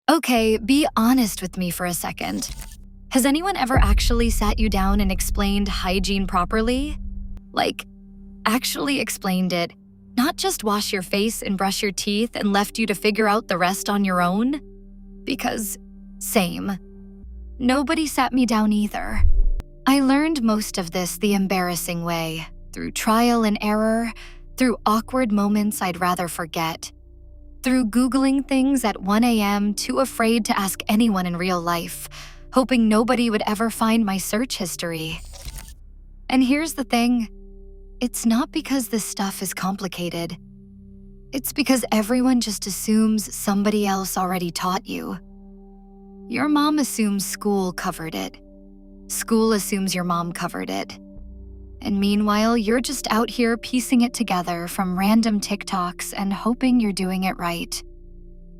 Okay, be honest with me for a second. Has anyone ever actually sat you down and explained hygiene properly? Like, actually explained it, not just wash your face and brush your teeth and left you to figure out the rest on your own? Because, same. Nobody sat me down either. I learned most of this the embarrassing way, through trial and error, through awkward moments I'd rather forget, through Googling things at 1 a.m. too afraid to ask anyone in real life, hoping nobody would ever find my search history. And here's the thing, it's not because this stuff is complicated. It's because everyone just assumes somebody else already taught you. Your mom assumes school covered it. School assumes your mom covered it. And meanwhile, you're just out here piecing it together from random TikToks and hoping you're doing it right.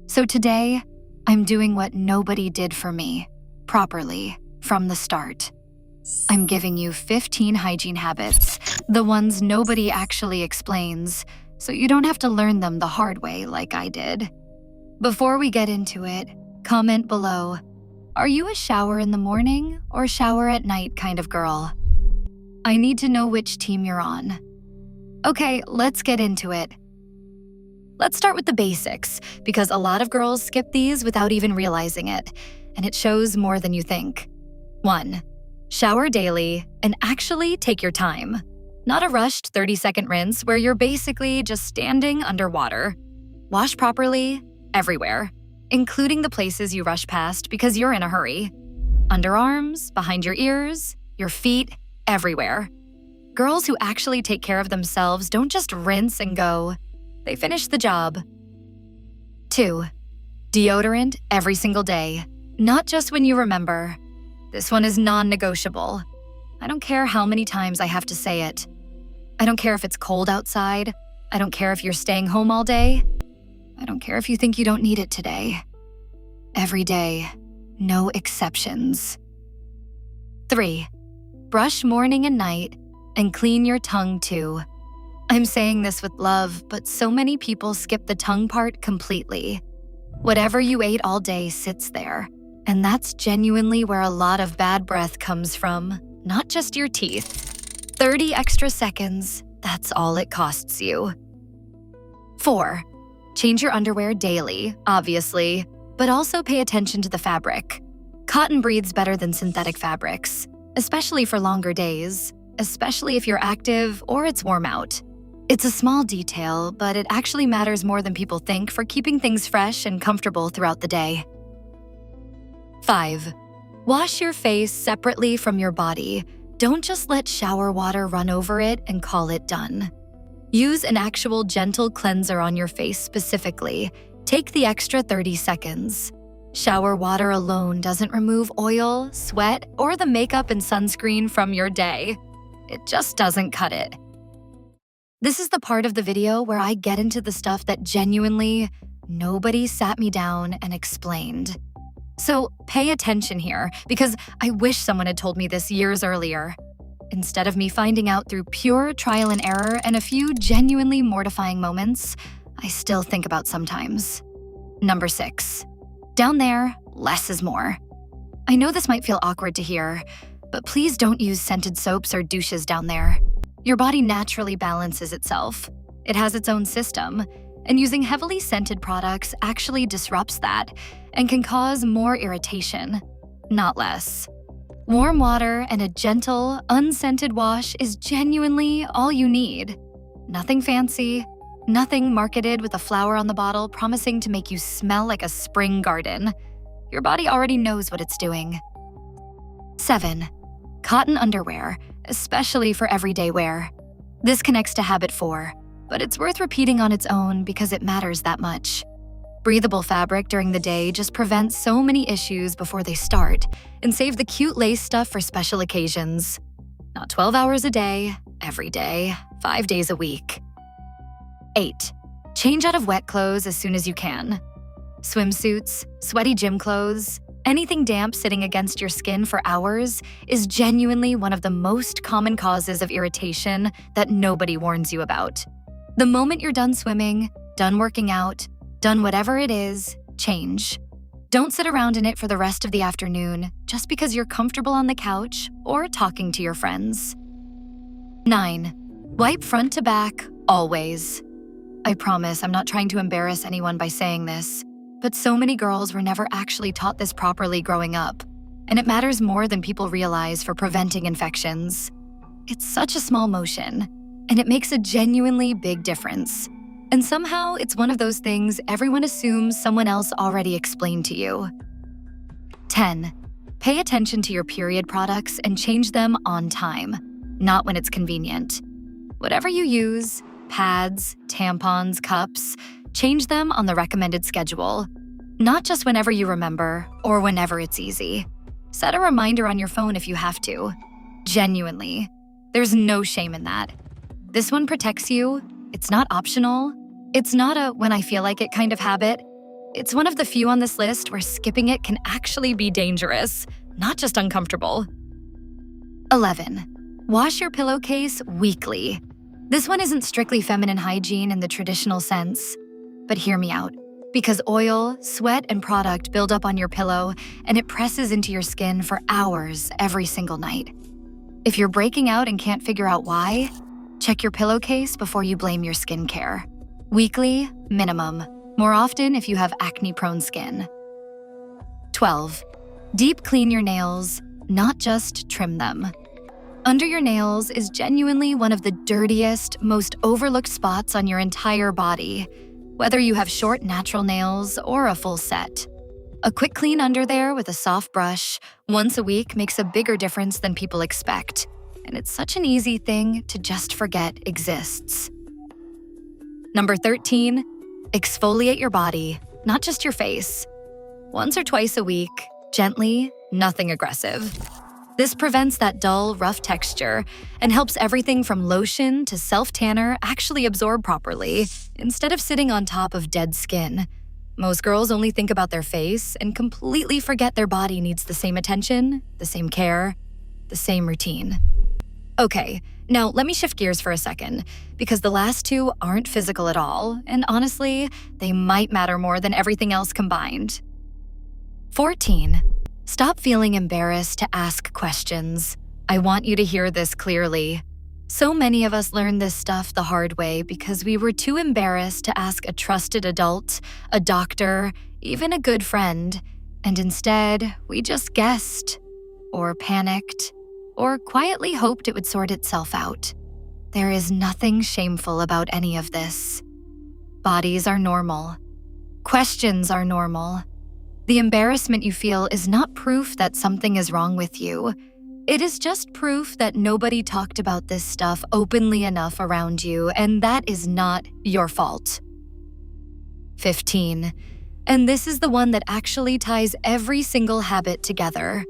So today, I'm doing what nobody did for me, properly, from the start. I'm giving you 15 hygiene habits, the ones nobody actually explains, so you don't have to learn them the hard way like I did. Before we get into it, comment below. Are you a shower in the morning or shower at night kind of girl? I need to know which team you're on. Okay, let's get into it. Let's start with the basics, because a lot of girls skip these without even realizing it, and it shows more than you think. 1. Shower daily and actually take your time. Not a rushed 30-second rinse where you're basically just standing underwater. Wash properly, everywhere, including the places you rush past because you're in a hurry. Underarms, behind your ears, your feet, everywhere. Girls who actually take care of themselves don't just rinse and go. They finish the job. 2. Deodorant every single day, not just when you remember. This one is non-negotiable. I don't care how many times I have to say it. I don't care if it's cold outside. I don't care if you're staying home all day. I don't care if you think you don't need it today. Every day, no exceptions. 3. Brush morning and night, and clean your tongue too. I'm saying this with love, but so many people skip the tongue part completely. Whatever you ate all day sits there, and that's genuinely where a lot of bad breath comes from, not just your teeth. 30 extra seconds, that's all it costs you. 4. Change your underwear daily, obviously, but also pay attention to the fabric. Cotton breathes better than synthetic fabrics, especially for longer days, especially if you're active or it's warm out. It's a small detail, but it actually matters more than people think for keeping things fresh and comfortable throughout the day. 5. Wash your face separately from your body. Don't just let shower water run over it and call it done. Use an actual gentle cleanser on your face specifically. Take the extra 30 seconds. Shower water alone doesn't remove oil, sweat, or the makeup and sunscreen from your day. It just doesn't cut it. This is the part of the video where I get into the stuff that genuinely nobody sat me down and explained. So pay attention here, because I wish someone had told me this years earlier. Instead of me finding out through pure trial and error and a few genuinely mortifying moments, I still think about sometimes. Number 6. Down there, less is more. I know this might feel awkward to hear, but please don't use scented soaps or douches down there. Your body naturally balances itself. It has its own system, and using heavily scented products actually disrupts that and can cause more irritation, not less. Warm water and a gentle, unscented wash is genuinely all you need. Nothing fancy, nothing marketed with a flower on the bottle promising to make you smell like a spring garden. Your body already knows what it's doing. 7. Cotton underwear, especially for everyday wear. This connects to habit 4, but it's worth repeating on its own because it matters that much. Breathable fabric during the day just prevents so many issues before they start, and save the cute lace stuff for special occasions. Not 12 hours a day, every day, 5 days a week. 8. Change out of wet clothes as soon as you can. Swimsuits, sweaty gym clothes, anything damp sitting against your skin for hours is genuinely one of the most common causes of irritation that nobody warns you about. The moment you're done swimming, done working out, done whatever it is, change. Don't sit around in it for the rest of the afternoon just because you're comfortable on the couch or talking to your friends. 9. Wipe front to back, always. I promise I'm not trying to embarrass anyone by saying this, but so many girls were never actually taught this properly growing up, and it matters more than people realize for preventing infections. It's such a small motion, and it makes a genuinely big difference. And somehow, it's one of those things everyone assumes someone else already explained to you. 10. Pay attention to your period products and change them on time, not when it's convenient. Whatever you use, pads, tampons, cups, change them on the recommended schedule. Not just whenever you remember or whenever it's easy. Set a reminder on your phone if you have to. Genuinely. There's no shame in that. This one protects you. It's not optional. It's not a when I feel like it kind of habit. It's one of the few on this list where skipping it can actually be dangerous, not just uncomfortable. 11. Wash your pillowcase weekly. This one isn't strictly feminine hygiene in the traditional sense. But hear me out. Because oil, sweat, and product build up on your pillow, and it presses into your skin for hours every single night. If you're breaking out and can't figure out why, check your pillowcase before you blame your skincare. Weekly, minimum. More often if you have acne-prone skin. 12. Deep clean your nails, not just trim them. Under your nails is genuinely one of the dirtiest, most overlooked spots on your entire body, whether you have short natural nails or a full set. A quick clean under there with a soft brush once a week makes a bigger difference than people expect, and it's such an easy thing to just forget exists. Number 13, exfoliate your body, not just your face. Once or twice a week, gently, nothing aggressive. This prevents that dull, rough texture and helps everything from lotion to self-tanner actually absorb properly instead of sitting on top of dead skin. Most girls only think about their face and completely forget their body needs the same attention, the same care, the same routine. Okay, now let me shift gears for a second, because the last two aren't physical at all, and honestly, they might matter more than everything else combined. 14. Stop feeling embarrassed to ask questions. I want you to hear this clearly. So many of us learn this stuff the hard way because we were too embarrassed to ask a trusted adult, a doctor, even a good friend, and instead, we just guessed, or panicked, or quietly hoped it would sort itself out. There is nothing shameful about any of this. Bodies are normal. Questions are normal. The embarrassment you feel is not proof that something is wrong with you. It is just proof that nobody talked about this stuff openly enough around you, and that is not your fault. 15. And this is the one that actually ties every single habit together.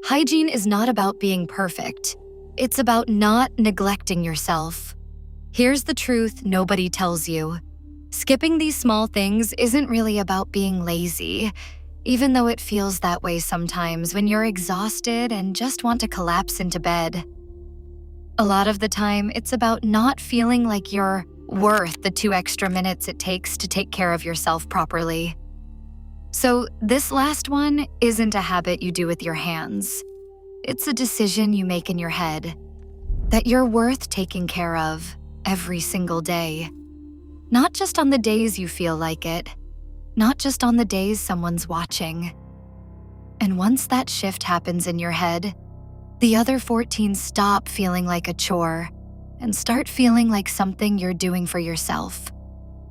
Hygiene is not about being perfect. It's about not neglecting yourself. Here's the truth nobody tells you. Skipping these small things isn't really about being lazy, even though it feels that way sometimes when you're exhausted and just want to collapse into bed. A lot of the time, it's about not feeling like you're worth the 2 extra minutes it takes to take care of yourself properly. So this last one isn't a habit you do with your hands. It's a decision you make in your head, that you're worth taking care of every single day. Not just on the days you feel like it, not just on the days someone's watching. And once that shift happens in your head, the other 14 stop feeling like a chore and start feeling like something you're doing for yourself,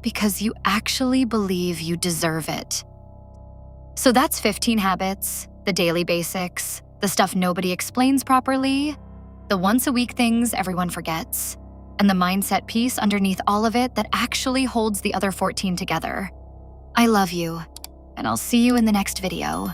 because you actually believe you deserve it. So that's 15 habits, the daily basics, the stuff nobody explains properly, the once-a-week things everyone forgets, and the mindset piece underneath all of it that actually holds the other 14 together. I love you, and I'll see you in the next video.